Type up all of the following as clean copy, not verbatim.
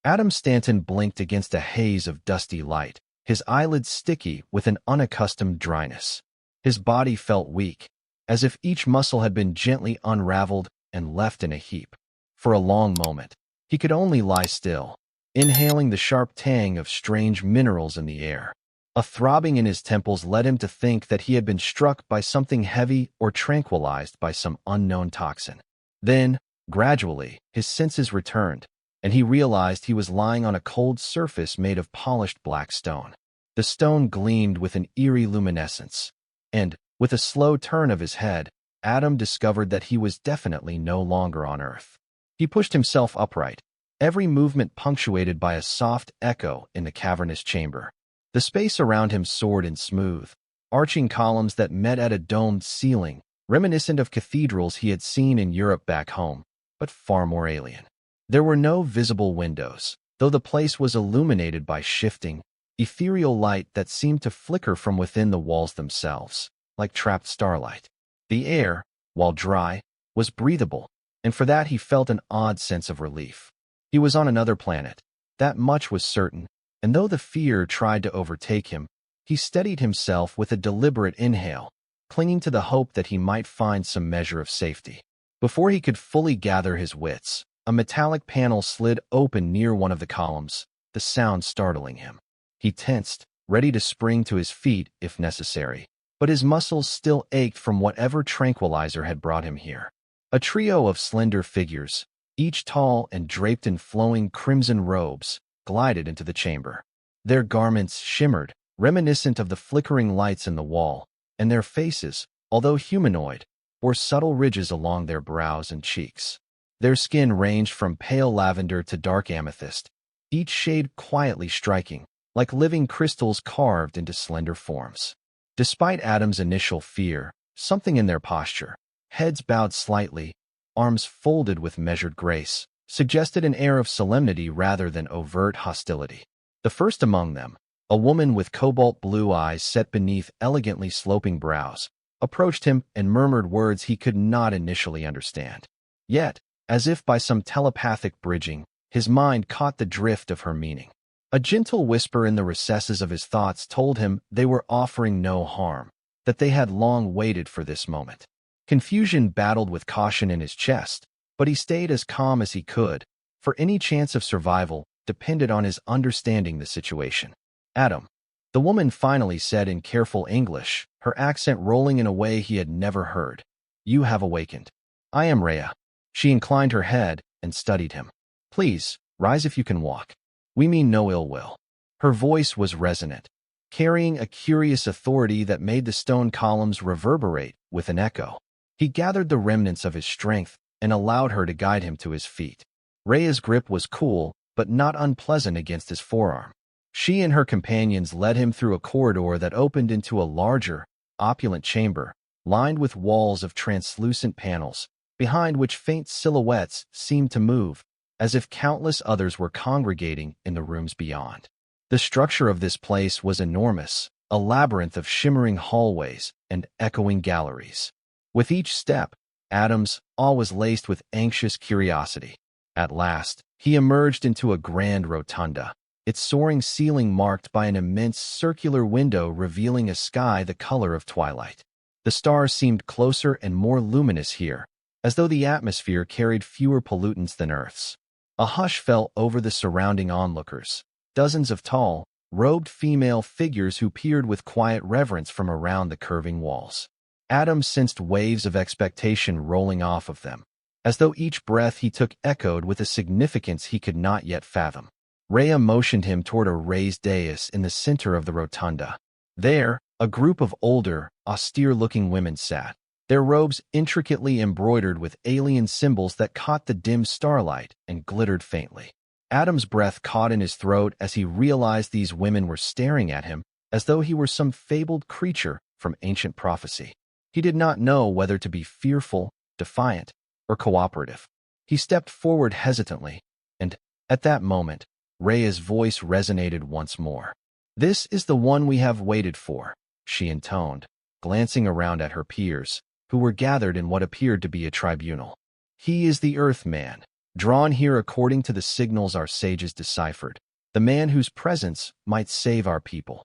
Adam Stanton blinked against a haze of dusty light, his eyelids sticky with an unaccustomed dryness. His body felt weak, as if each muscle had been gently unraveled and left in a heap. For a long moment, he could only lie still, inhaling the sharp tang of strange minerals in the air. A throbbing in his temples led him to think that he had been struck by something heavy or tranquilized by some unknown toxin. Then, gradually, his senses returned, and he realized he was lying on a cold surface made of polished black stone. The stone gleamed with an eerie luminescence, and, with a slow turn of his head, Adam discovered that he was definitely no longer on Earth. He pushed himself upright, every movement punctuated by a soft echo in the cavernous chamber. The space around him soared in smooth, arching columns that met at a domed ceiling, reminiscent of cathedrals he had seen in Europe back home, but far more alien. There were no visible windows, though the place was illuminated by shifting, ethereal light that seemed to flicker from within the walls themselves, like trapped starlight. The air, while dry, was breathable, and for that he felt an odd sense of relief. He was on another planet, that much was certain, and though the fear tried to overtake him, he steadied himself with a deliberate inhale, clinging to the hope that he might find some measure of safety. Before he could fully gather his wits, a metallic panel slid open near one of the columns, the sound startling him. He tensed, ready to spring to his feet if necessary, but his muscles still ached from whatever tranquilizer had brought him here. A trio of slender figures, each tall and draped in flowing crimson robes, glided into the chamber. Their garments shimmered, reminiscent of the flickering lights in the wall, and their faces, although humanoid, bore subtle ridges along their brows and cheeks. Their skin ranged from pale lavender to dark amethyst, each shade quietly striking, like living crystals carved into slender forms. Despite Adam's initial fear, something in their posture, heads bowed slightly, arms folded with measured grace, suggested an air of solemnity rather than overt hostility. The first among them, a woman with cobalt blue eyes set beneath elegantly sloping brows, approached him and murmured words he could not initially understand. Yet, as if by some telepathic bridging, his mind caught the drift of her meaning. A gentle whisper in the recesses of his thoughts told him they were offering no harm, that they had long waited for this moment. Confusion battled with caution in his chest, but he stayed as calm as he could, for any chance of survival depended on his understanding the situation. Adam, the woman finally said in careful English, her accent rolling in a way he had never heard. You have awakened. I am Reya. She inclined her head and studied him. Please, rise if you can walk. We mean no ill will. Her voice was resonant, carrying a curious authority that made the stone columns reverberate with an echo. He gathered the remnants of his strength and allowed her to guide him to his feet. Reya's grip was cool, but not unpleasant against his forearm. She and her companions led him through a corridor that opened into a larger, opulent chamber, lined with walls of translucent panels, behind which faint silhouettes seemed to move, as if countless others were congregating in the rooms beyond. The structure of this place was enormous, a labyrinth of shimmering hallways and echoing galleries. With each step, Adam's awe was laced with anxious curiosity. At last, he emerged into a grand rotunda, its soaring ceiling marked by an immense circular window revealing a sky the color of twilight. The stars seemed closer and more luminous here, as though the atmosphere carried fewer pollutants than Earth's. A hush fell over the surrounding onlookers, dozens of tall, robed female figures who peered with quiet reverence from around the curving walls. Adam sensed waves of expectation rolling off of them, as though each breath he took echoed with a significance he could not yet fathom. Reya motioned him toward a raised dais in the center of the rotunda. There, a group of older, austere-looking women sat, their robes intricately embroidered with alien symbols that caught the dim starlight and glittered faintly. Adam's breath caught in his throat as he realized these women were staring at him as though he were some fabled creature from ancient prophecy. He did not know whether to be fearful, defiant, or cooperative. He stepped forward hesitantly, and, at that moment, Reya's voice resonated once more. "This is the one we have waited for," she intoned, glancing around at her peers, who were gathered in what appeared to be a tribunal. "He is the Earthman, drawn here according to the signals our sages deciphered, the man whose presence might save our people.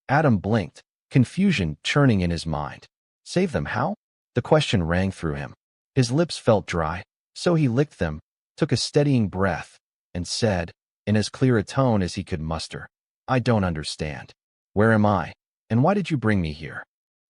Adam blinked, confusion churning in his mind. Save them how? The question rang through him. His lips felt dry, so he licked them, took a steadying breath, and said, in as clear a tone as he could muster, I don't understand. Where am I? And why did you bring me here?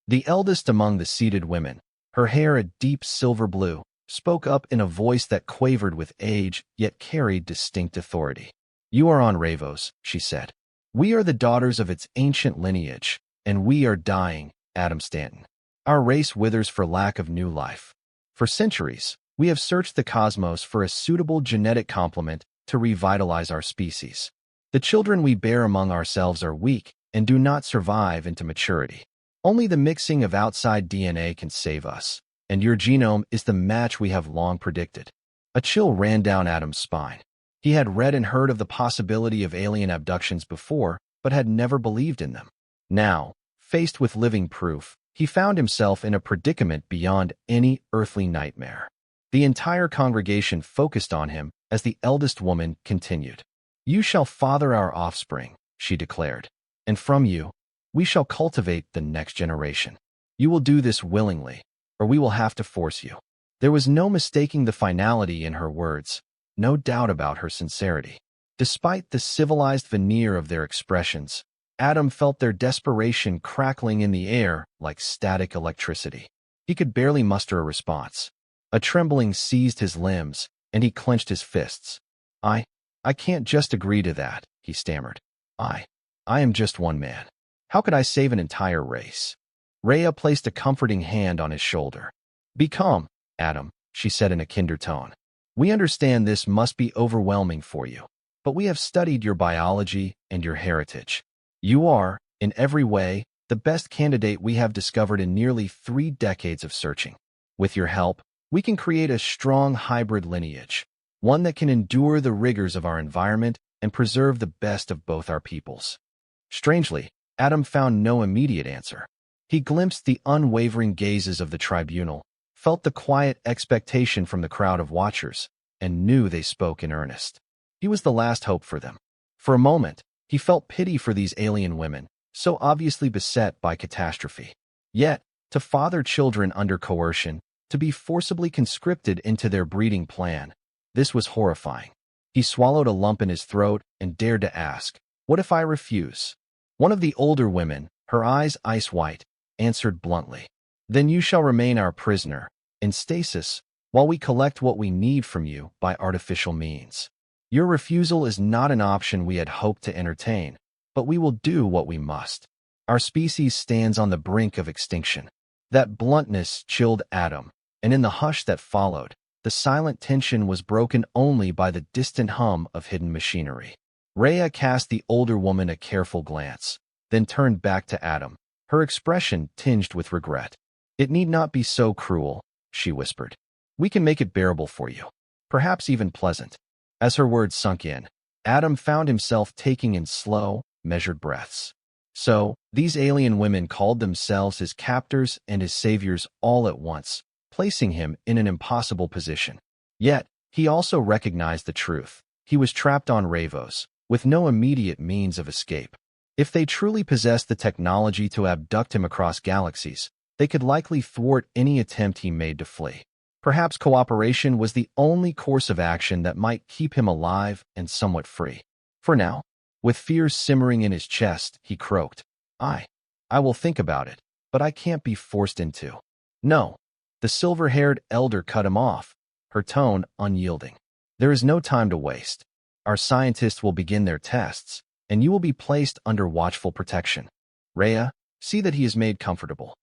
The eldest among the seated women, her hair a deep silver blue, spoke up in a voice that quavered with age yet carried distinct authority. You are on Ravos, she said. We are the daughters of its ancient lineage, and we are dying, Adam Stanton. Our race withers for lack of new life. For centuries, we have searched the cosmos for a suitable genetic complement to revitalize our species. The children we bear among ourselves are weak and do not survive into maturity. Only the mixing of outside DNA can save us, and your genome is the match we have long predicted. A chill ran down Adam's spine. He had read and heard of the possibility of alien abductions before, but had never believed in them. Now, faced with living proof, he found himself in a predicament beyond any earthly nightmare. The entire congregation focused on him as the eldest woman continued. You shall father our offspring, she declared, and from you, we shall cultivate the next generation. You will do this willingly, or we will have to force you. There was no mistaking the finality in her words, no doubt about her sincerity. Despite the civilized veneer of their expressions, Adam felt their desperation crackling in the air like static electricity. He could barely muster a response. A trembling seized his limbs, and he clenched his fists. I can't just agree to that, he stammered. I am just one man. How could I save an entire race? Reya placed a comforting hand on his shoulder. Be calm, Adam, she said in a kinder tone. We understand this must be overwhelming for you, but we have studied your biology and your heritage. You are, in every way, the best candidate we have discovered in nearly 3 decades of searching. With your help, we can create a strong hybrid lineage, one that can endure the rigors of our environment and preserve the best of both our peoples. Strangely, Adam found no immediate answer. He glimpsed the unwavering gazes of the tribunal, felt the quiet expectation from the crowd of watchers, and knew they spoke in earnest. He was the last hope for them. For a moment, he felt pity for these alien women, so obviously beset by catastrophe. Yet, to father children under coercion, to be forcibly conscripted into their breeding plan, this was horrifying. He swallowed a lump in his throat and dared to ask, what if I refuse? One of the older women, her eyes ice white, answered bluntly, then you shall remain our prisoner, in stasis, while we collect what we need from you by artificial means. Your refusal is not an option we had hoped to entertain, but we will do what we must. Our species stands on the brink of extinction. That bluntness chilled Adam, and in the hush that followed, the silent tension was broken only by the distant hum of hidden machinery. Reya cast the older woman a careful glance, then turned back to Adam, her expression tinged with regret. It need not be so cruel, she whispered. We can make it bearable for you, perhaps even pleasant. As her words sunk in, Adam found himself taking in slow, measured breaths. So, these alien women called themselves his captors and his saviors all at once, placing him in an impossible position. Yet, he also recognized the truth. He was trapped on Ravos, with no immediate means of escape. If they truly possessed the technology to abduct him across galaxies, they could likely thwart any attempt he made to flee. Perhaps cooperation was the only course of action that might keep him alive and somewhat free. For now, with fears simmering in his chest, he croaked, I will think about it, but I can't be forced into. No. The silver-haired elder cut him off, her tone unyielding. There is no time to waste. Our scientists will begin their tests, and you will be placed under watchful protection. Reya, see that he is made comfortable.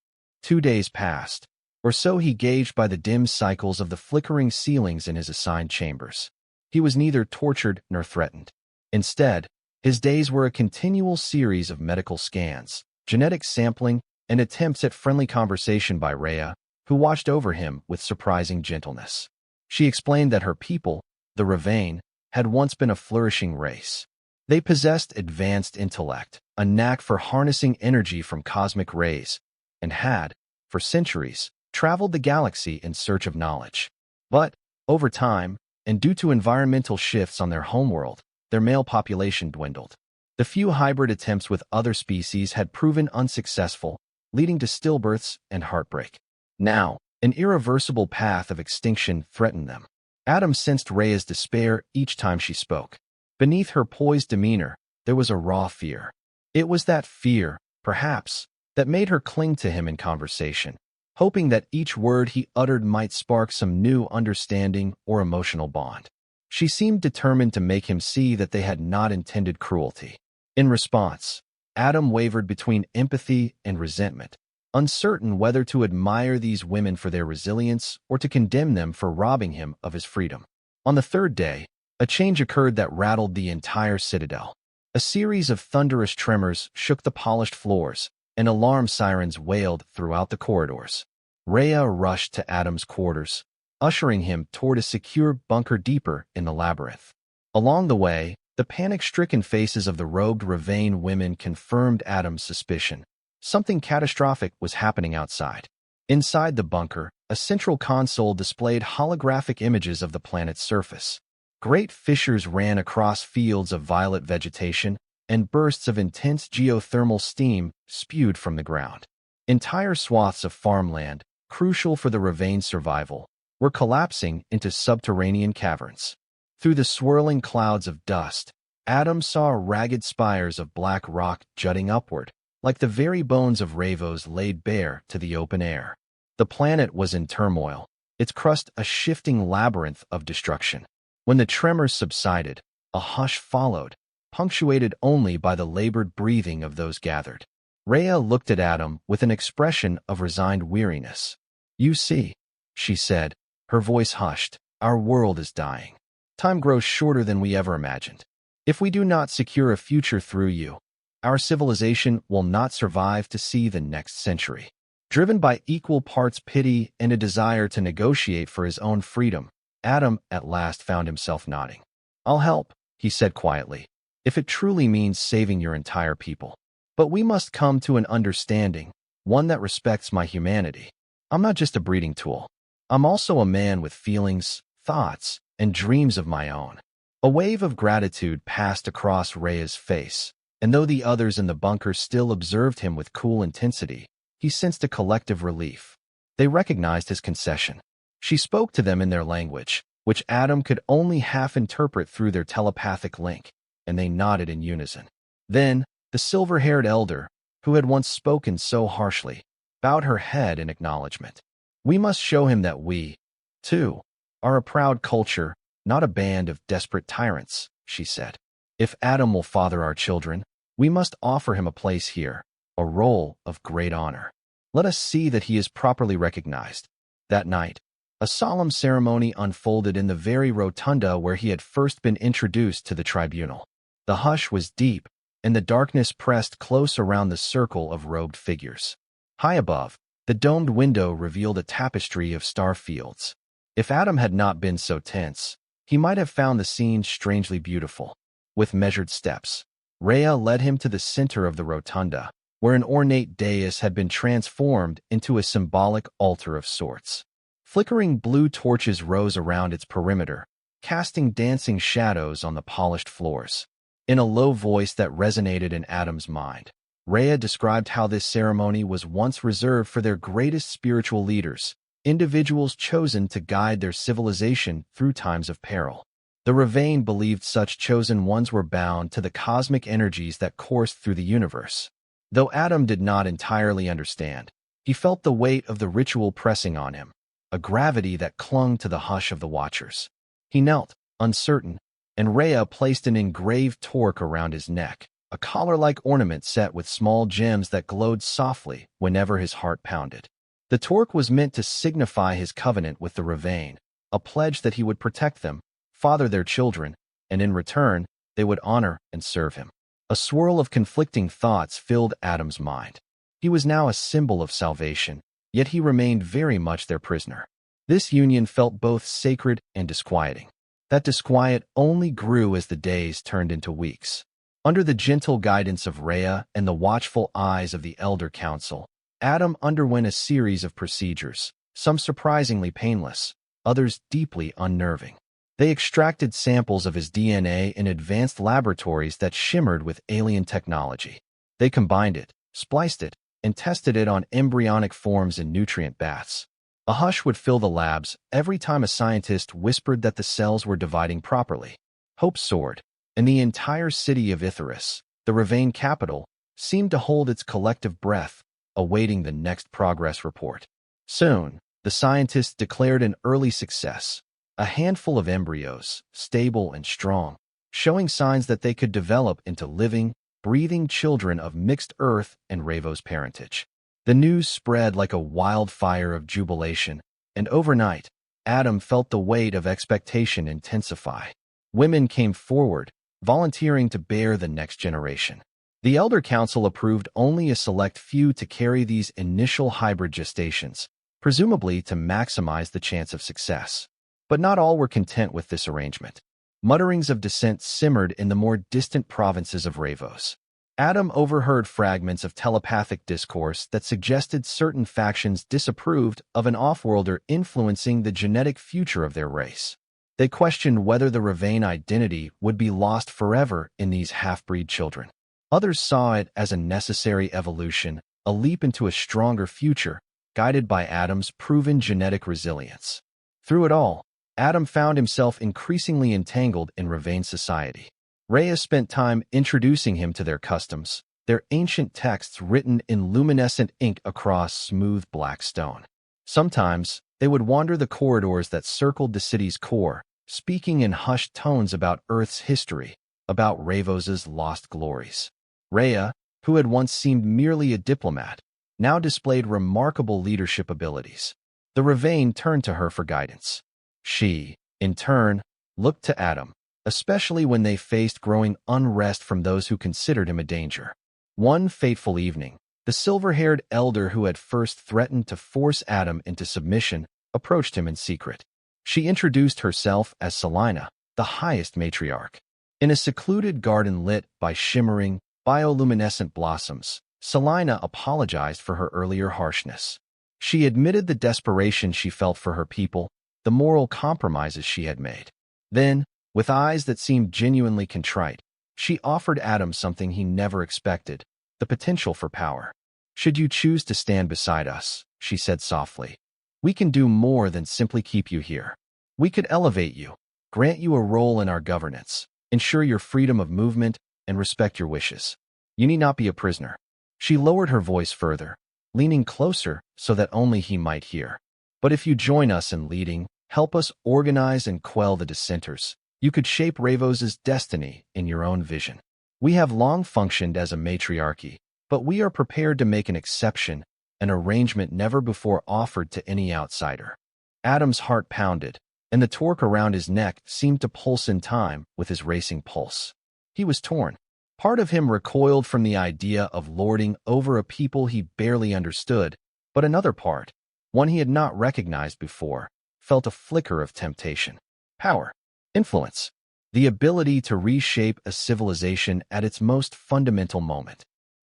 2 days passed, or so he gauged by the dim cycles of the flickering ceilings in his assigned chambers. He was neither tortured nor threatened. Instead, his days were a continual series of medical scans, genetic sampling, and attempts at friendly conversation by Reya, who watched over him with surprising gentleness. She explained that her people, the Ravane, had once been a flourishing race. They possessed advanced intellect, a knack for harnessing energy from cosmic rays, and had, for centuries, traveled the galaxy in search of knowledge. But, over time, and due to environmental shifts on their homeworld, their male population dwindled. The few hybrid attempts with other species had proven unsuccessful, leading to stillbirths and heartbreak. Now, an irreversible path of extinction threatened them. Adam sensed Reya's despair each time she spoke. Beneath her poised demeanor, there was a raw fear. It was that fear, perhaps, that made her cling to him in conversation, hoping that each word he uttered might spark some new understanding or emotional bond. She seemed determined to make him see that they had not intended cruelty. In response, Adam wavered between empathy and resentment, uncertain whether to admire these women for their resilience or to condemn them for robbing him of his freedom. On the third day, a change occurred that rattled the entire citadel. A series of thunderous tremors shook the polished floors, and alarm sirens wailed throughout the corridors. Reya rushed to Adam's quarters, ushering him toward a secure bunker deeper in the labyrinth. Along the way, the panic-stricken faces of the robed Ravane women confirmed Adam's suspicion. Something catastrophic was happening outside. Inside the bunker, a central console displayed holographic images of the planet's surface. Great fissures ran across fields of violet vegetation, and bursts of intense geothermal steam spewed from the ground. Entire swaths of farmland, crucial for the Ravane's survival, were collapsing into subterranean caverns. Through the swirling clouds of dust, Adam saw ragged spires of black rock jutting upward, like the very bones of Ravos laid bare to the open air. The planet was in turmoil, its crust a shifting labyrinth of destruction. When the tremors subsided, a hush followed, punctuated only by the labored breathing of those gathered. Reya looked at Adam with an expression of resigned weariness. "You see," she said, her voice hushed, "our world is dying. Time grows shorter than we ever imagined. If we do not secure a future through you, our civilization will not survive to see the next century." Driven by equal parts pity and a desire to negotiate for his own freedom, Adam at last found himself nodding. "I'll help," he said quietly, "if it truly means saving your entire people. But we must come to an understanding, one that respects my humanity. I'm not just a breeding tool. I'm also a man with feelings, thoughts, and dreams of my own." A wave of gratitude passed across Reya's face, and though the others in the bunker still observed him with cool intensity, he sensed a collective relief. They recognized his concession. She spoke to them in their language, which Adam could only half-interpret through their telepathic link, and they nodded in unison. Then, the silver-haired elder, who had once spoken so harshly, bowed her head in acknowledgement. "We must show him that we, too, are a proud culture, not a band of desperate tyrants," she said. "If Adam will father our children, we must offer him a place here, a role of great honor. Let us see that he is properly recognized." That night, a solemn ceremony unfolded in the very rotunda where he had first been introduced to the tribunal. The hush was deep, and the darkness pressed close around the circle of robed figures. High above, the domed window revealed a tapestry of star fields. If Adam had not been so tense, he might have found the scene strangely beautiful. With measured steps, Reya led him to the center of the rotunda, where an ornate dais had been transformed into a symbolic altar of sorts. Flickering blue torches rose around its perimeter, casting dancing shadows on the polished floors. In a low voice that resonated in Adam's mind, Reya described how this ceremony was once reserved for their greatest spiritual leaders, individuals chosen to guide their civilization through times of peril. The Ravane believed such chosen ones were bound to the cosmic energies that coursed through the universe. Though Adam did not entirely understand, he felt the weight of the ritual pressing on him, a gravity that clung to the hush of the watchers. He knelt, uncertain, and Reya placed an engraved torque around his neck, a collar-like ornament set with small gems that glowed softly whenever his heart pounded. The torque was meant to signify his covenant with the Ravane, a pledge that he would protect them, father their children, and in return, they would honor and serve him. A swirl of conflicting thoughts filled Adam's mind. He was now a symbol of salvation, yet he remained very much their prisoner. This union felt both sacred and disquieting. That disquiet only grew as the days turned into weeks. Under the gentle guidance of Reya and the watchful eyes of the Elder Council, Adam underwent a series of procedures, some surprisingly painless, others deeply unnerving. They extracted samples of his DNA in advanced laboratories that shimmered with alien technology. They combined it, spliced it, and tested it on embryonic forms in nutrient baths. A hush would fill the labs every time a scientist whispered that the cells were dividing properly. Hope soared, and the entire city of Icarus, the Ravane capital, seemed to hold its collective breath, awaiting the next progress report. Soon, the scientists declared an early success. A handful of embryos, stable and strong, showing signs that they could develop into living, breathing children of mixed Earth and Ravos parentage. The news spread like a wildfire of jubilation, and overnight, Adam felt the weight of expectation intensify. Women came forward, volunteering to bear the next generation. The Elder Council approved only a select few to carry these initial hybrid gestations, presumably to maximize the chance of success. But not all were content with this arrangement. Mutterings of dissent simmered in the more distant provinces of Ravos. Adam overheard fragments of telepathic discourse that suggested certain factions disapproved of an off-worlder influencing the genetic future of their race. They questioned whether the Ravane identity would be lost forever in these half-breed children. Others saw it as a necessary evolution, a leap into a stronger future, guided by Adam's proven genetic resilience. Through it all, Adam found himself increasingly entangled in Ravane society. Reya spent time introducing him to their customs, their ancient texts written in luminescent ink across smooth black stone. Sometimes, they would wander the corridors that circled the city's core, speaking in hushed tones about Earth's history, about Ravos's lost glories. Reya, who had once seemed merely a diplomat, now displayed remarkable leadership abilities. The Ravane turned to her for guidance. She, in turn, looked to Adam, especially when they faced growing unrest from those who considered him a danger. One fateful evening, the silver-haired elder who had first threatened to force Adam into submission approached him in secret. She introduced herself as Selina, the highest matriarch. In a secluded garden lit by shimmering, bioluminescent blossoms, Selina apologized for her earlier harshness. She admitted the desperation she felt for her people, the moral compromises she had made. Then, with eyes that seemed genuinely contrite, she offered Adam something he never expected, the potential for power. "Should you choose to stand beside us," she said softly, "we can do more than simply keep you here. We could elevate you, grant you a role in our governance, ensure your freedom of movement, and respect your wishes. You need not be a prisoner." She lowered her voice further, leaning closer so that only he might hear. "But if you join us in leading, help us organize and quell the dissenters, you could shape Ravos's destiny in your own vision. We have long functioned as a matriarchy, but we are prepared to make an exception, an arrangement never before offered to any outsider." Adam's heart pounded, and the torque around his neck seemed to pulse in time with his racing pulse. He was torn. Part of him recoiled from the idea of lording over a people he barely understood, but another part, one he had not recognized before, felt a flicker of temptation. Power. Influence. The ability to reshape a civilization at its most fundamental moment.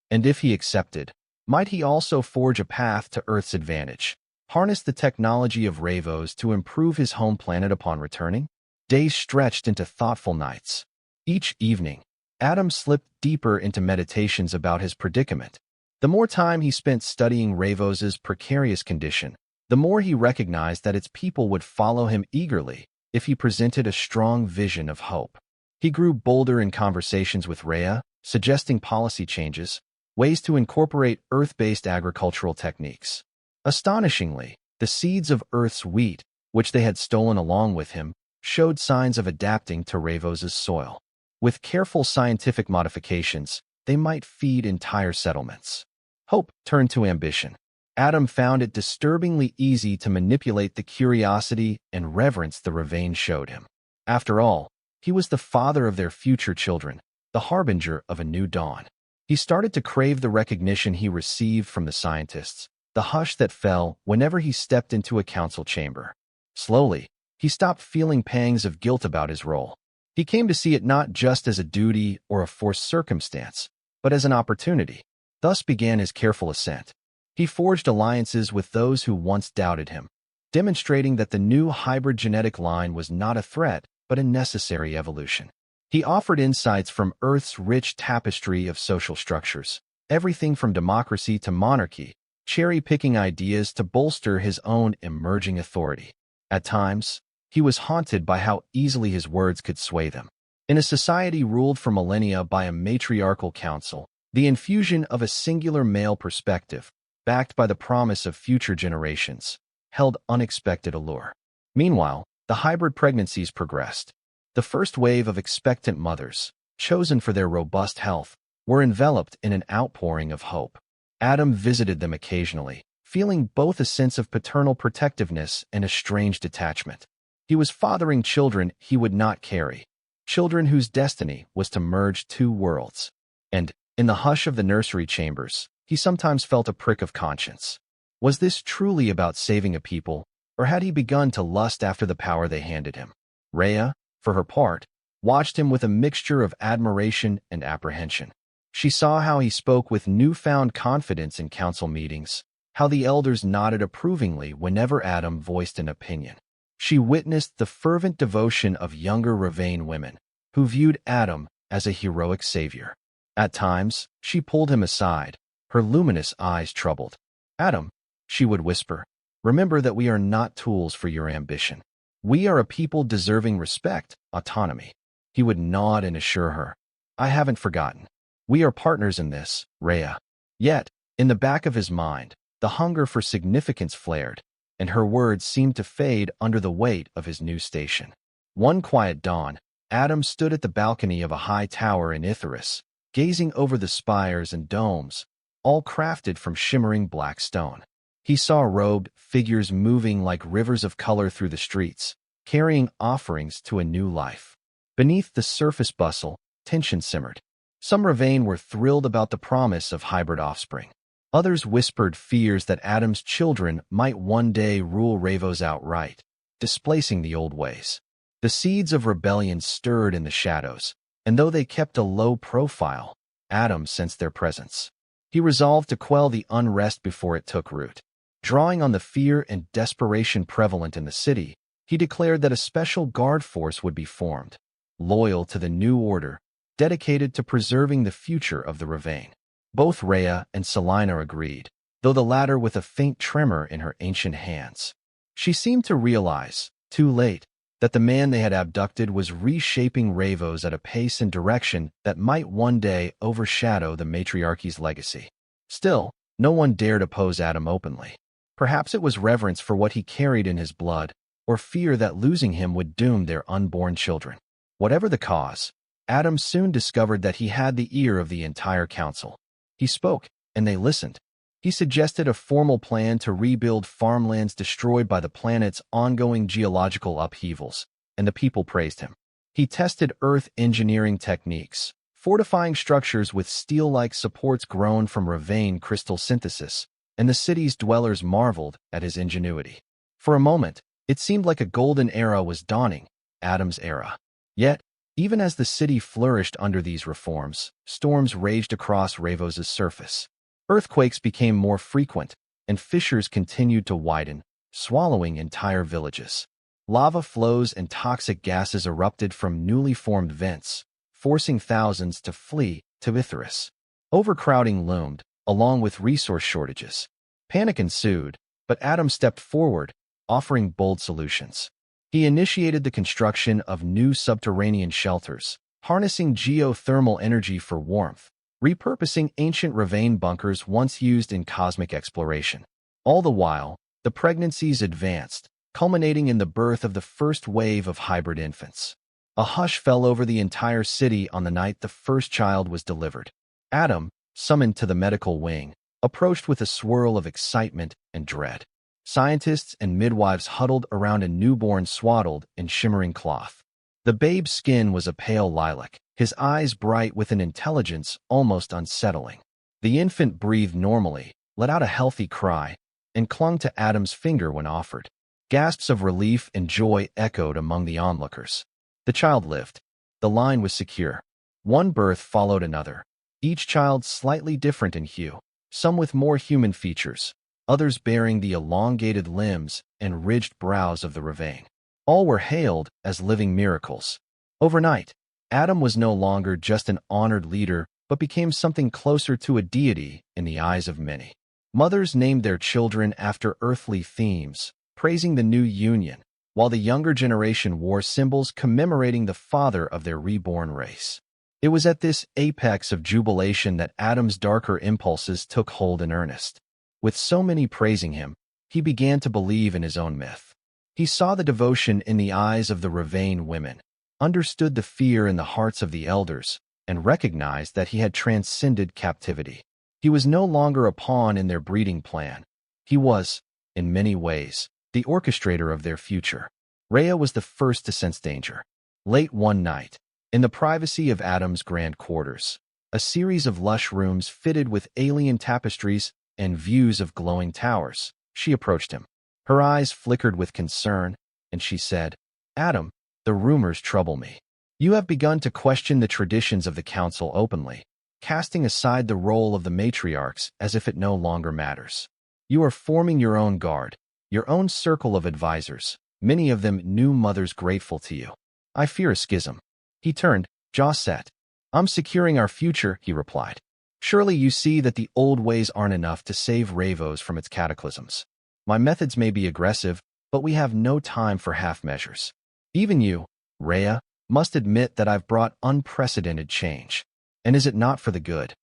And if he accepted, might he also forge a path to Earth's advantage, harness the technology of Ravos to improve his home planet upon returning? Days stretched into thoughtful nights. Each evening, Adam slipped deeper into meditations about his predicament. The more time he spent studying Ravos's precarious condition, the more he recognized that its people would follow him eagerly if he presented a strong vision of hope. He grew bolder in conversations with Reya, suggesting policy changes, ways to incorporate Earth-based agricultural techniques. Astonishingly, the seeds of Earth's wheat, which they had stolen along with him, showed signs of adapting to Ravos's soil. With careful scientific modifications, they might feed entire settlements. Hope turned to ambition. Adam found it disturbingly easy to manipulate the curiosity and reverence the Ravane showed him. After all, he was the father of their future children, the harbinger of a new dawn. He started to crave the recognition he received from the scientists, the hush that fell whenever he stepped into a council chamber. Slowly, he stopped feeling pangs of guilt about his role. He came to see it not just as a duty or a forced circumstance, but as an opportunity. Thus began his careful ascent. He forged alliances with those who once doubted him, demonstrating that the new hybrid genetic line was not a threat, but a necessary evolution. He offered insights from Earth's rich tapestry of social structures, everything from democracy to monarchy, cherry-picking ideas to bolster his own emerging authority. At times, he was haunted by how easily his words could sway them. In a society ruled for millennia by a matriarchal council, the infusion of a singular male perspective, backed by the promise of future generations, held unexpected allure. Meanwhile, the hybrid pregnancies progressed. The first wave of expectant mothers, chosen for their robust health, were enveloped in an outpouring of hope. Adam visited them occasionally, feeling both a sense of paternal protectiveness and a strange detachment. He was fathering children he would not carry, children whose destiny was to merge two worlds. And, in the hush of the nursery chambers, he sometimes felt a prick of conscience. Was this truly about saving a people, or had he begun to lust after the power they handed him? Reya, for her part, watched him with a mixture of admiration and apprehension. She saw how he spoke with newfound confidence in council meetings, how the elders nodded approvingly whenever Adam voiced an opinion. She witnessed the fervent devotion of younger Ravane women, who viewed Adam as a heroic savior. At times, she pulled him aside, her luminous eyes troubled. "Adam," she would whisper, "remember that we are not tools for your ambition. We are a people deserving respect, autonomy." He would nod and assure her, "I haven't forgotten. We are partners in this, Reya." Yet, in the back of his mind, the hunger for significance flared, and her words seemed to fade under the weight of his new station. One quiet dawn, Adam stood at the balcony of a high tower in Icarus, gazing over the spires and domes, all crafted from shimmering black stone. He saw robed figures moving like rivers of color through the streets, carrying offerings to a new life. Beneath the surface bustle, tension simmered. Some Ravane were thrilled about the promise of hybrid offspring. Others whispered fears that Adam's children might one day rule Ravos outright, displacing the old ways. The seeds of rebellion stirred in the shadows, and though they kept a low profile, Adam sensed their presence. He resolved to quell the unrest before it took root. Drawing on the fear and desperation prevalent in the city, he declared that a special guard force would be formed, loyal to the new order, dedicated to preserving the future of the Ravane. Both Reya and Selina agreed, though the latter with a faint tremor in her ancient hands. She seemed to realize, too late, that the man they had abducted was reshaping Ravos at a pace and direction that might one day overshadow the matriarchy's legacy. Still, no one dared oppose Adam openly. Perhaps it was reverence for what he carried in his blood, or fear that losing him would doom their unborn children. Whatever the cause, Adam soon discovered that he had the ear of the entire council. He spoke, and they listened. He suggested a formal plan to rebuild farmlands destroyed by the planet's ongoing geological upheavals, and the people praised him. He tested Earth engineering techniques, fortifying structures with steel-like supports grown from Ravane crystal synthesis, and the city's dwellers marveled at his ingenuity. For a moment, it seemed like a golden era was dawning, Adam's era. Yet, even as the city flourished under these reforms, storms raged across Ravos' surface. Earthquakes became more frequent, and fissures continued to widen, swallowing entire villages. Lava flows and toxic gases erupted from newly formed vents, forcing thousands to flee to Icarus. Overcrowding loomed, along with resource shortages. Panic ensued, but Adam stepped forward, offering bold solutions. He initiated the construction of new subterranean shelters, harnessing geothermal energy for warmth, repurposing ancient Ravane bunkers once used in cosmic exploration. All the while, the pregnancies advanced, culminating in the birth of the first wave of hybrid infants. A hush fell over the entire city on the night the first child was delivered. Adam, summoned to the medical wing, approached with a swirl of excitement and dread. Scientists and midwives huddled around a newborn swaddled in shimmering cloth. The babe's skin was a pale lilac, his eyes bright with an intelligence almost unsettling. The infant breathed normally, let out a healthy cry, and clung to Adam's finger when offered. Gasps of relief and joy echoed among the onlookers. The child lived. The line was secure. One birth followed another, each child slightly different in hue, some with more human features, others bearing the elongated limbs and ridged brows of the Ravane. All were hailed as living miracles. Overnight, Adam was no longer just an honored leader, but became something closer to a deity in the eyes of many. Mothers named their children after earthly themes, praising the new union, while the younger generation wore symbols commemorating the father of their reborn race. It was at this apex of jubilation that Adam's darker impulses took hold in earnest. With so many praising him, he began to believe in his own myth. He saw the devotion in the eyes of the Ravane women, understood the fear in the hearts of the elders, and recognized that he had transcended captivity. He was no longer a pawn in their breeding plan. He was, in many ways, the orchestrator of their future. Reya was the first to sense danger. Late one night, in the privacy of Adam's grand quarters, a series of lush rooms fitted with alien tapestries and views of glowing towers, she approached him. Her eyes flickered with concern, and she said, "Adam, the rumors trouble me. You have begun to question the traditions of the council openly, casting aside the role of the matriarchs as if it no longer matters. You are forming your own guard, your own circle of advisors, many of them new mothers grateful to you. I fear a schism." He turned, jaw set. "I'm securing our future," he replied. "Surely you see that the old ways aren't enough to save Ravos from its cataclysms. My methods may be aggressive, but we have no time for half measures. Even you, Reya, must admit that I've brought unprecedented change. And is it not for the good?"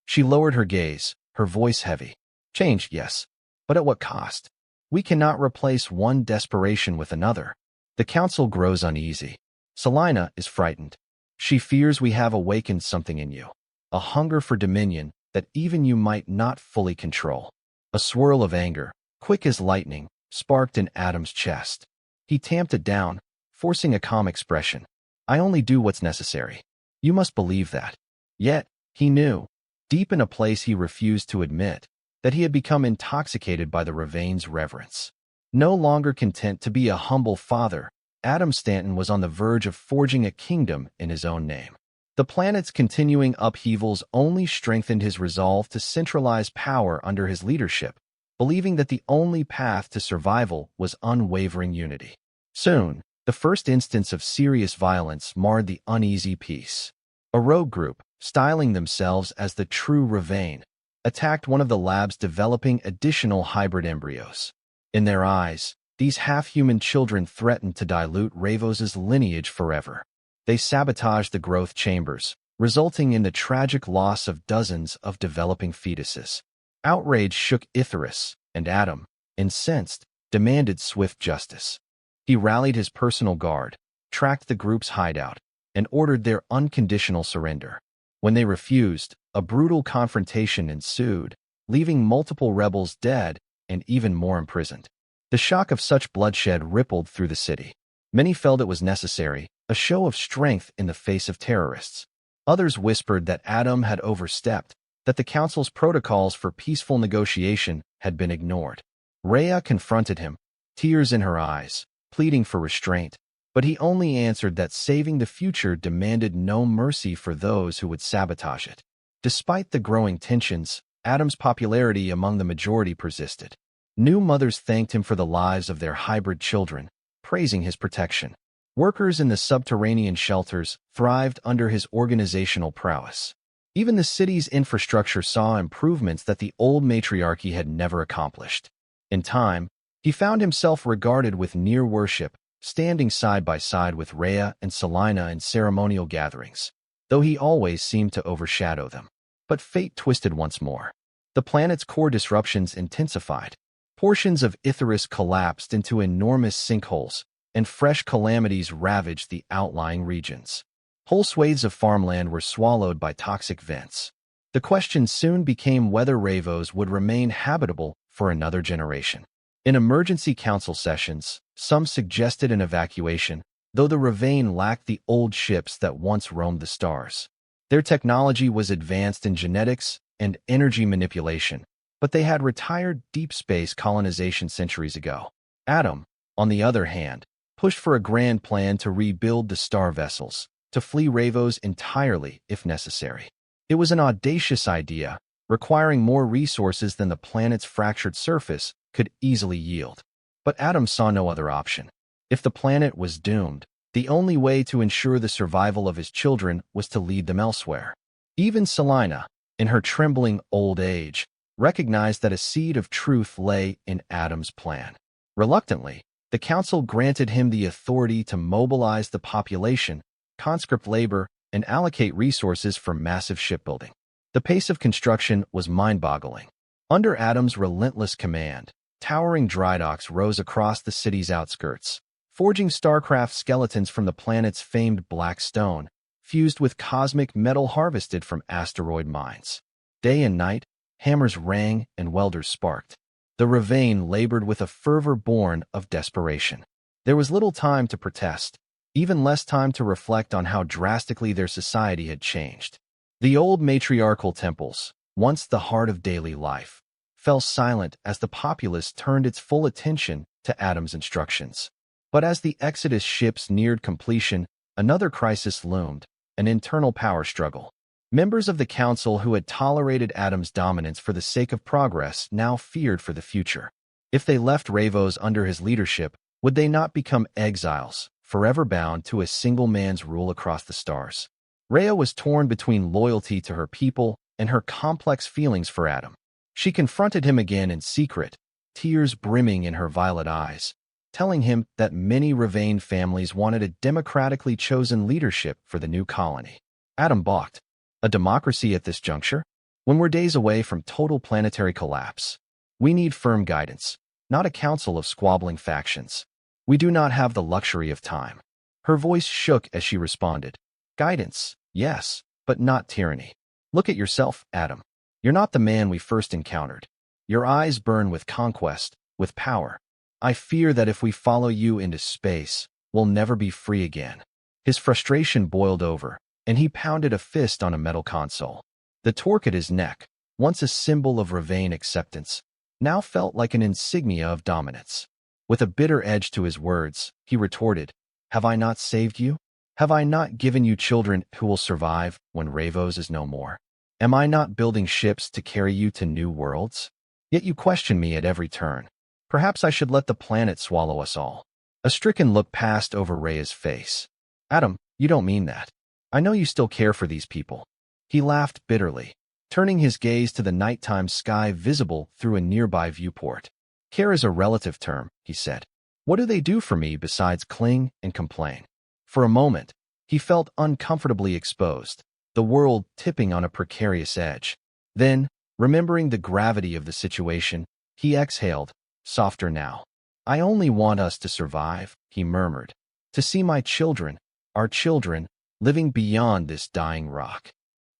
She lowered her gaze, her voice heavy. "Change, yes. But at what cost? We cannot replace one desperation with another." The council grows uneasy. Selina is frightened. She fears we have awakened something in you, a hunger for dominion that even you might not fully control. A swirl of anger, quick as lightning, sparked in Adam's chest. He tamped it down, forcing a calm expression. "I only do what's necessary. You must believe that." Yet, he knew, deep in a place he refused to admit, that he had become intoxicated by the Ravane's reverence. No longer content to be a humble father, Adam Stanton was on the verge of forging a kingdom in his own name. The planet's continuing upheavals only strengthened his resolve to centralize power under his leadership, believing that the only path to survival was unwavering unity. Soon, the first instance of serious violence marred the uneasy peace. A rogue group, styling themselves as the True Ravane, attacked one of the labs developing additional hybrid embryos. In their eyes, these half-human children threatened to dilute Ravos' lineage forever. They sabotaged the growth chambers, resulting in the tragic loss of dozens of developing fetuses. Outrage shook Icarus, and Adam, incensed, demanded swift justice. He rallied his personal guard, tracked the group's hideout, and ordered their unconditional surrender. When they refused, a brutal confrontation ensued, leaving multiple rebels dead and even more imprisoned. The shock of such bloodshed rippled through the city. Many felt it was necessary, a show of strength in the face of terrorists. Others whispered that Adam had overstepped, that the council's protocols for peaceful negotiation had been ignored. Reya confronted him, tears in her eyes, pleading for restraint, but he only answered that saving the future demanded no mercy for those who would sabotage it. Despite the growing tensions, Adam's popularity among the majority persisted. New mothers thanked him for the lives of their hybrid children, praising his protection. Workers in the subterranean shelters thrived under his organizational prowess. Even the city's infrastructure saw improvements that the old matriarchy had never accomplished. In time, he found himself regarded with near worship, standing side by side with Reya and Selina in ceremonial gatherings, though he always seemed to overshadow them. But fate twisted once more. The planet's core disruptions intensified. Portions of Icarus collapsed into enormous sinkholes, and fresh calamities ravaged the outlying regions. Whole swathes of farmland were swallowed by toxic vents. The question soon became whether Ravos would remain habitable for another generation. In emergency council sessions, some suggested an evacuation, though the Ravane lacked the old ships that once roamed the stars. Their technology was advanced in genetics and energy manipulation, but they had retired deep space colonization centuries ago. Adam, on the other hand, pushed for a grand plan to rebuild the star vessels, to flee Ravos entirely if necessary. It was an audacious idea, requiring more resources than the planet's fractured surface could easily yield. But Adam saw no other option. If the planet was doomed, the only way to ensure the survival of his children was to lead them elsewhere. Even Selina, in her trembling old age, recognized that a seed of truth lay in Adam's plan. Reluctantly, the council granted him the authority to mobilize the population, conscript labor, and allocate resources for massive shipbuilding. The pace of construction was mind-boggling. Under Adam's relentless command, towering dry docks rose across the city's outskirts, forging starcraft skeletons from the planet's famed black stone, fused with cosmic metal harvested from asteroid mines. Day and night, hammers rang and welders sparked. The Ravane labored with a fervor born of desperation. There was little time to protest, even less time to reflect on how drastically their society had changed. The old matriarchal temples, once the heart of daily life, fell silent as the populace turned its full attention to Adam's instructions. But as the Exodus ships neared completion, another crisis loomed, an internal power struggle. Members of the council who had tolerated Adam's dominance for the sake of progress now feared for the future. If they left Ravos under his leadership, would they not become exiles, forever bound to a single man's rule across the stars? Reya was torn between loyalty to her people and her complex feelings for Adam. She confronted him again in secret, tears brimming in her violet eyes, telling him that many Ravane families wanted a democratically chosen leadership for the new colony. Adam balked. A democracy at this juncture? When we're days away from total planetary collapse. We need firm guidance, not a council of squabbling factions. We do not have the luxury of time. Her voice shook as she responded. Guidance, yes, but not tyranny. Look at yourself, Adam. You're not the man we first encountered. Your eyes burn with conquest, with power. I fear that if we follow you into space, we'll never be free again. His frustration boiled over, and he pounded a fist on a metal console. The torque at his neck, once a symbol of Ravane acceptance, now felt like an insignia of dominance. With a bitter edge to his words, he retorted, Have I not saved you? Have I not given you children who will survive when Ravos is no more? Am I not building ships to carry you to new worlds? Yet you question me at every turn. Perhaps I should let the planet swallow us all. A stricken look passed over Reya's face. Adam, you don't mean that. I know you still care for these people. He laughed bitterly, turning his gaze to the nighttime sky visible through a nearby viewport. Care is a relative term, he said. What do they do for me besides cling and complain? For a moment, he felt uncomfortably exposed, the world tipping on a precarious edge. Then, remembering the gravity of the situation, he exhaled, softer now. I only want us to survive, he murmured. To see my children, our children, living beyond this dying rock.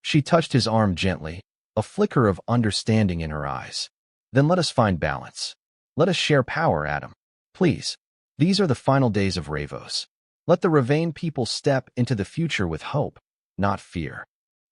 She touched his arm gently, a flicker of understanding in her eyes. Then let us find balance. Let us share power, Adam. Please. These are the final days of Ravos. Let the Ravane people step into the future with hope, not fear.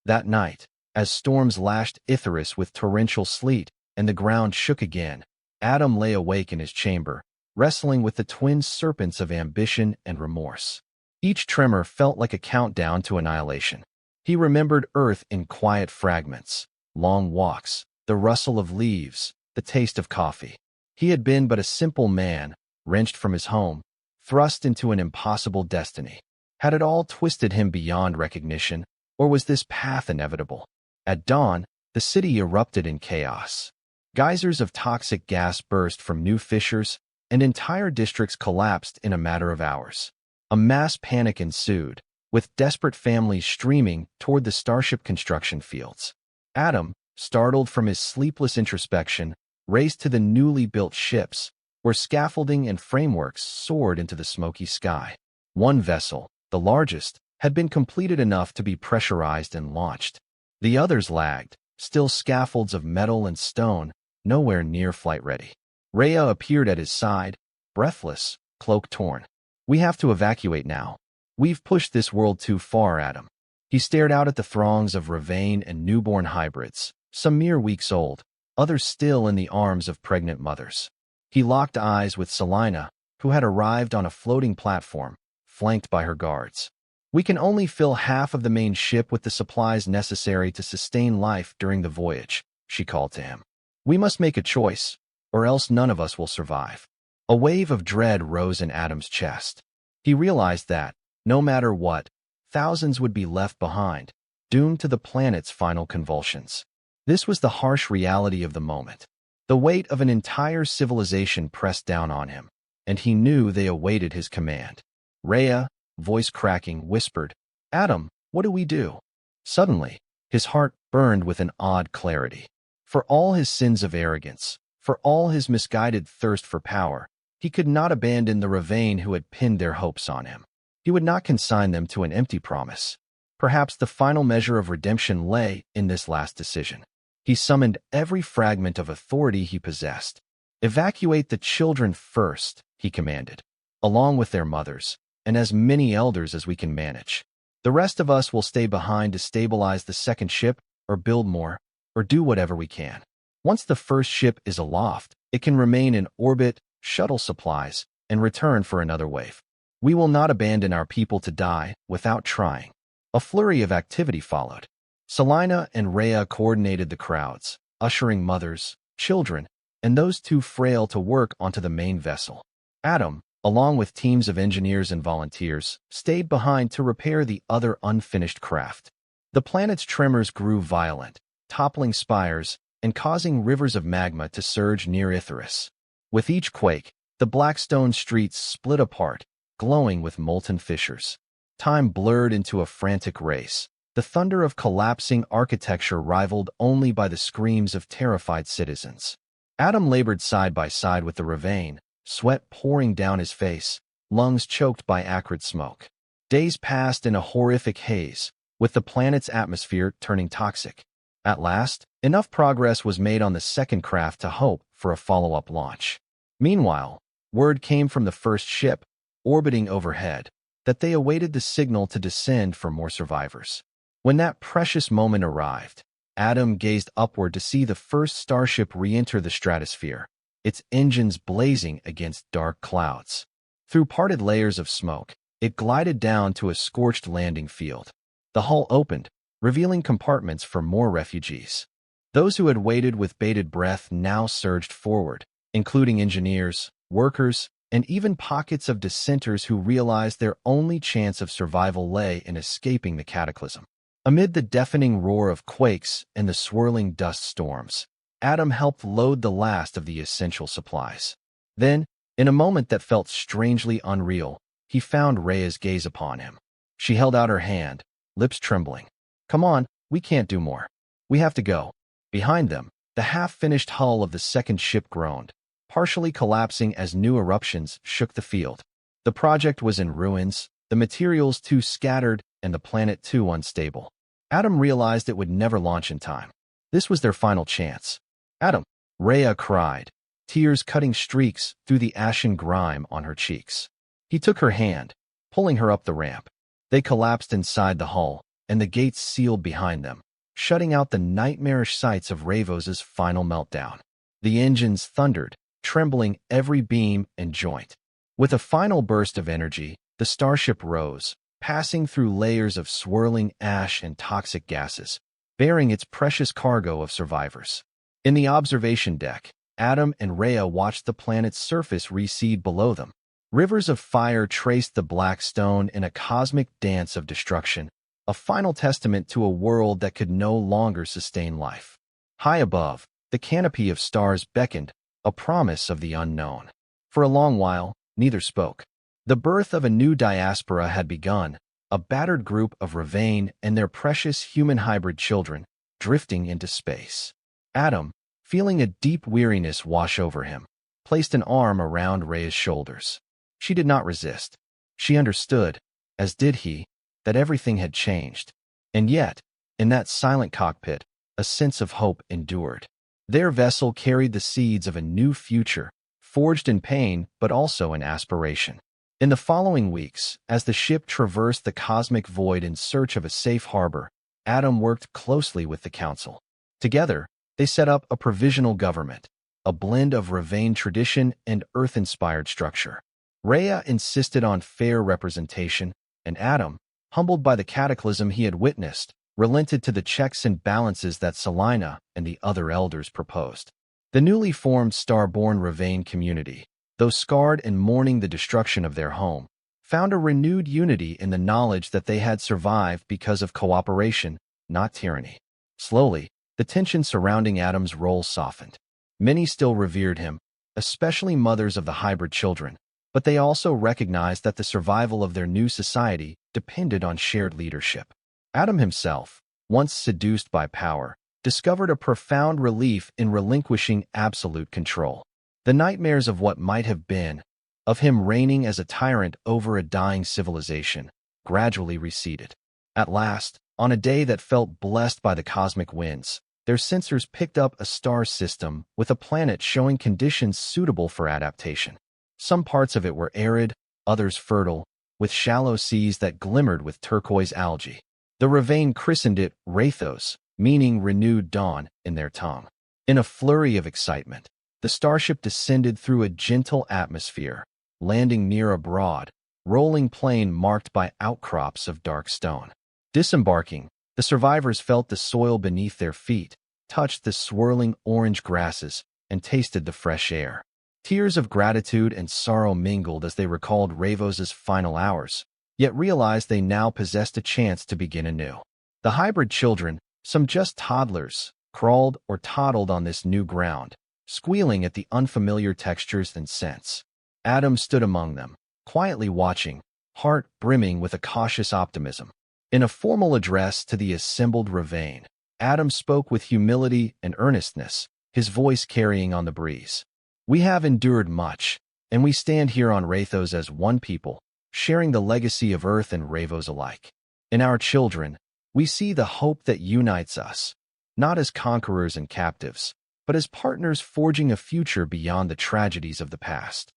That night, as storms lashed Icarus with torrential sleet and the ground shook again, Adam lay awake in his chamber, wrestling with the twin serpents of ambition and remorse. Each tremor felt like a countdown to annihilation. He remembered Earth in quiet fragments, long walks, the rustle of leaves, the taste of coffee. He had been but a simple man, wrenched from his home, thrust into an impossible destiny. Had it all twisted him beyond recognition, or was this path inevitable? At dawn, the city erupted in chaos. Geysers of toxic gas burst from new fissures, and entire districts collapsed in a matter of hours. A mass panic ensued, with desperate families streaming toward the starship construction fields. Adam, startled from his sleepless introspection, raced to the newly built ships, where scaffolding and frameworks soared into the smoky sky. One vessel, the largest, had been completed enough to be pressurized and launched. The others lagged, still scaffolds of metal and stone, nowhere near flight-ready. Reya appeared at his side, breathless, cloak torn. We have to evacuate now. We've pushed this world too far, Adam. He stared out at the throngs of Ravane and newborn hybrids, some mere weeks old, others still in the arms of pregnant mothers. He locked eyes with Selina, who had arrived on a floating platform, flanked by her guards. We can only fill half of the main ship with the supplies necessary to sustain life during the voyage, she called to him. We must make a choice, or else none of us will survive. A wave of dread rose in Adam's chest. He realized that, no matter what, thousands would be left behind, doomed to the planet's final convulsions. This was the harsh reality of the moment. The weight of an entire civilization pressed down on him, and he knew they awaited his command. Reya, voice cracking, whispered, "Adam, what do we do?" Suddenly, his heart burned with an odd clarity. For all his sins of arrogance, for all his misguided thirst for power, he could not abandon the Ravane who had pinned their hopes on him. He would not consign them to an empty promise. Perhaps the final measure of redemption lay in this last decision. He summoned every fragment of authority he possessed. "Evacuate the children first," he commanded, "along with their mothers, and as many elders as we can manage. The rest of us will stay behind to stabilize the second ship, or build more, or do whatever we can. Once the first ship is aloft, it can remain in orbit, shuttle supplies, and return for another wave. We will not abandon our people to die without trying." A flurry of activity followed. Selina and Reya coordinated the crowds, ushering mothers, children, and those too frail to work onto the main vessel. Adam, along with teams of engineers and volunteers, stayed behind to repair the other unfinished craft. The planet's tremors grew violent, toppling spires and causing rivers of magma to surge near Icarus. With each quake, the black stone streets split apart, glowing with molten fissures. Time blurred into a frantic race. The thunder of collapsing architecture rivaled only by the screams of terrified citizens. Adam labored side by side with the Ravane, sweat pouring down his face, lungs choked by acrid smoke. Days passed in a horrific haze, with the planet's atmosphere turning toxic. At last, enough progress was made on the second craft to hope for a follow-up launch. Meanwhile, word came from the first ship, orbiting overhead, that they awaited the signal to descend for more survivors. When that precious moment arrived, Adam gazed upward to see the first starship re-enter the stratosphere, its engines blazing against dark clouds. Through parted layers of smoke, it glided down to a scorched landing field. The hull opened, revealing compartments for more refugees. Those who had waited with bated breath now surged forward, including engineers, workers, and even pockets of dissenters who realized their only chance of survival lay in escaping the cataclysm. Amid the deafening roar of quakes and the swirling dust storms, Adam helped load the last of the essential supplies. Then, in a moment that felt strangely unreal, he found Reya's gaze upon him. She held out her hand, lips trembling. "Come on, we can't do more. We have to go." Behind them, the half-finished hull of the second ship groaned, partially collapsing as new eruptions shook the field. The project was in ruins, the materials too scattered, and the planet too unstable. Adam realized it would never launch in time. This was their final chance. "Adam!" Reya cried, tears cutting streaks through the ashen grime on her cheeks. He took her hand, pulling her up the ramp. They collapsed inside the hull, and the gates sealed behind them, shutting out the nightmarish sights of Ravos' final meltdown. The engines thundered, trembling every beam and joint. With a final burst of energy, the starship rose, passing through layers of swirling ash and toxic gases, bearing its precious cargo of survivors. In the observation deck, Adam and Reya watched the planet's surface recede below them. Rivers of fire traced the black stone in a cosmic dance of destruction, a final testament to a world that could no longer sustain life. High above, the canopy of stars beckoned, a promise of the unknown. For a long while, neither spoke. The birth of a new diaspora had begun, a battered group of Ravane and their precious human hybrid children, drifting into space. Adam, feeling a deep weariness wash over him, placed an arm around Reya's shoulders. She did not resist. She understood, as did he, that everything had changed. And yet, in that silent cockpit, a sense of hope endured. Their vessel carried the seeds of a new future, forged in pain but also in aspiration. In the following weeks, as the ship traversed the cosmic void in search of a safe harbor, Adam worked closely with the Council. Together, they set up a provisional government, a blend of Ravane tradition and Earth-inspired structure. Reya insisted on fair representation, and Adam, humbled by the cataclysm he had witnessed, relented to the checks and balances that Selina and the other elders proposed. The newly formed Starborn Ravane community, though scarred and mourning the destruction of their home, found a renewed unity in the knowledge that they had survived because of cooperation, not tyranny. Slowly, the tension surrounding Adam's role softened. Many still revered him, especially mothers of the hybrid children, but they also recognized that the survival of their new society depended on shared leadership. Adam himself, once seduced by power, discovered a profound relief in relinquishing absolute control. The nightmares of what might have been, of him reigning as a tyrant over a dying civilization, gradually receded. At last, on a day that felt blessed by the cosmic winds, their sensors picked up a star system with a planet showing conditions suitable for adaptation. Some parts of it were arid, others fertile, with shallow seas that glimmered with turquoise algae. The Ravane christened it Ravos, meaning renewed dawn, in their tongue. In a flurry of excitement, the starship descended through a gentle atmosphere, landing near a broad, rolling plain marked by outcrops of dark stone. Disembarking, the survivors felt the soil beneath their feet, touched the swirling orange grasses, and tasted the fresh air. Tears of gratitude and sorrow mingled as they recalled Ravos's final hours, yet realized they now possessed a chance to begin anew. The hybrid children, some just toddlers, crawled or toddled on this new ground, squealing at the unfamiliar textures and scents. Adam stood among them, quietly watching, heart brimming with a cautious optimism. In a formal address to the assembled Ravane, Adam spoke with humility and earnestness, his voice carrying on the breeze. "We have endured much, and we stand here on Ravos as one people, sharing the legacy of Earth and Ravos alike. In our children, we see the hope that unites us, not as conquerors and captives, but as partners forging a future beyond the tragedies of the past."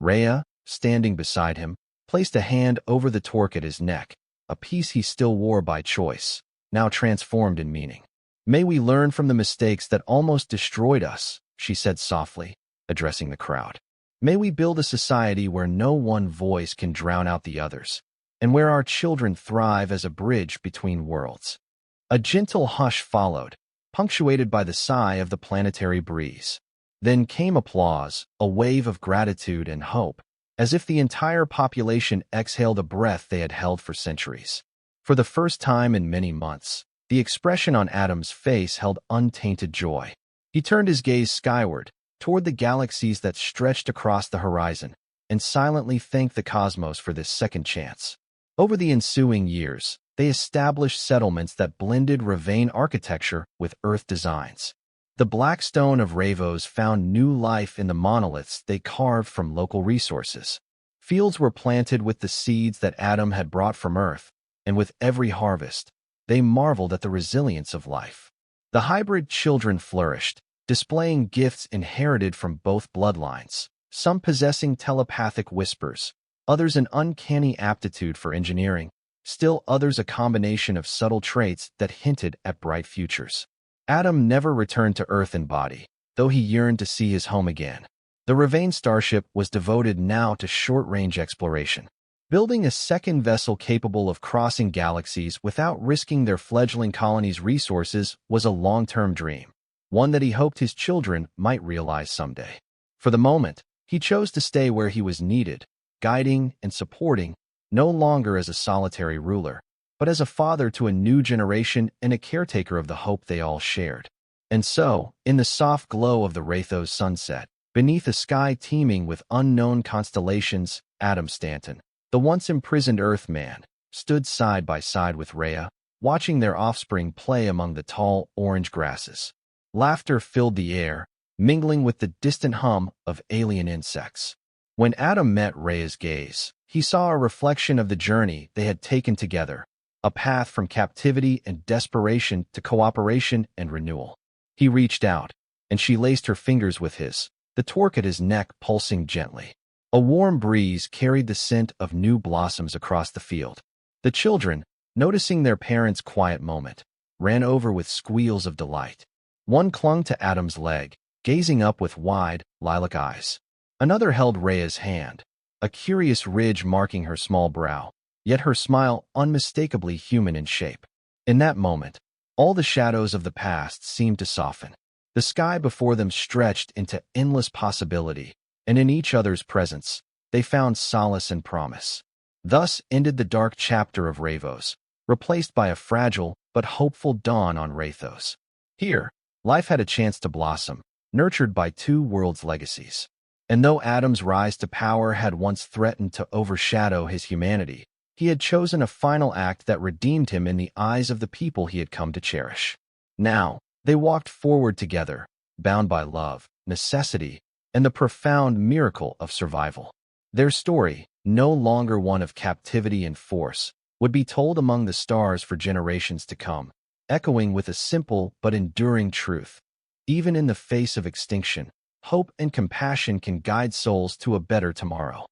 Reya, standing beside him, placed a hand over the torque at his neck, a piece he still wore by choice, now transformed in meaning. "May we learn from the mistakes that almost destroyed us," she said softly, addressing the crowd. "May we build a society where no one voice can drown out the others, and where our children thrive as a bridge between worlds." A gentle hush followed, punctuated by the sigh of the planetary breeze. Then came applause, a wave of gratitude and hope, as if the entire population exhaled a breath they had held for centuries. For the first time in many months, the expression on Adam's face held untainted joy. He turned his gaze skyward, toward the galaxies that stretched across the horizon, and silently thanked the cosmos for this second chance. Over the ensuing years, they established settlements that blended Ravane architecture with Earth designs. The black stone of Ravos found new life in the monoliths they carved from local resources. Fields were planted with the seeds that Adam had brought from Earth, and with every harvest, they marveled at the resilience of life. The hybrid children flourished, displaying gifts inherited from both bloodlines, some possessing telepathic whispers, others an uncanny aptitude for engineering, still others a combination of subtle traits that hinted at bright futures. Adam never returned to Earth in body, though he yearned to see his home again. The Ravane starship was devoted now to short-range exploration. Building a second vessel capable of crossing galaxies without risking their fledgling colony's resources was a long-term dream, one that he hoped his children might realize someday. For the moment, he chose to stay where he was needed, guiding and supporting, no longer as a solitary ruler, but as a father to a new generation and a caretaker of the hope they all shared. And so, in the soft glow of the Ravos sunset, beneath a sky teeming with unknown constellations, Adam Stanton, the once imprisoned Earthman, stood side by side with Reya, watching their offspring play among the tall orange grasses. Laughter filled the air, mingling with the distant hum of alien insects. When Adam met Reya's gaze, he saw a reflection of the journey they had taken together, a path from captivity and desperation to cooperation and renewal. He reached out, and she laced her fingers with his, the torque at his neck pulsing gently. A warm breeze carried the scent of new blossoms across the field. The children, noticing their parents' quiet moment, ran over with squeals of delight. One clung to Adam's leg, gazing up with wide, lilac eyes. Another held Reya's hand, a curious ridge marking her small brow, yet her smile unmistakably human in shape. In that moment, all the shadows of the past seemed to soften. The sky before them stretched into endless possibility, and in each other's presence, they found solace and promise. Thus ended the dark chapter of Ravos, replaced by a fragile but hopeful dawn on Rathos. Here, life had a chance to blossom, nurtured by two worlds' legacies. And though Adam's rise to power had once threatened to overshadow his humanity, he had chosen a final act that redeemed him in the eyes of the people he had come to cherish. Now, they walked forward together, bound by love, necessity, and the profound miracle of survival. Their story, no longer one of captivity and force, would be told among the stars for generations to come, echoing with a simple but enduring truth. Even in the face of extinction, hope and compassion can guide souls to a better tomorrow.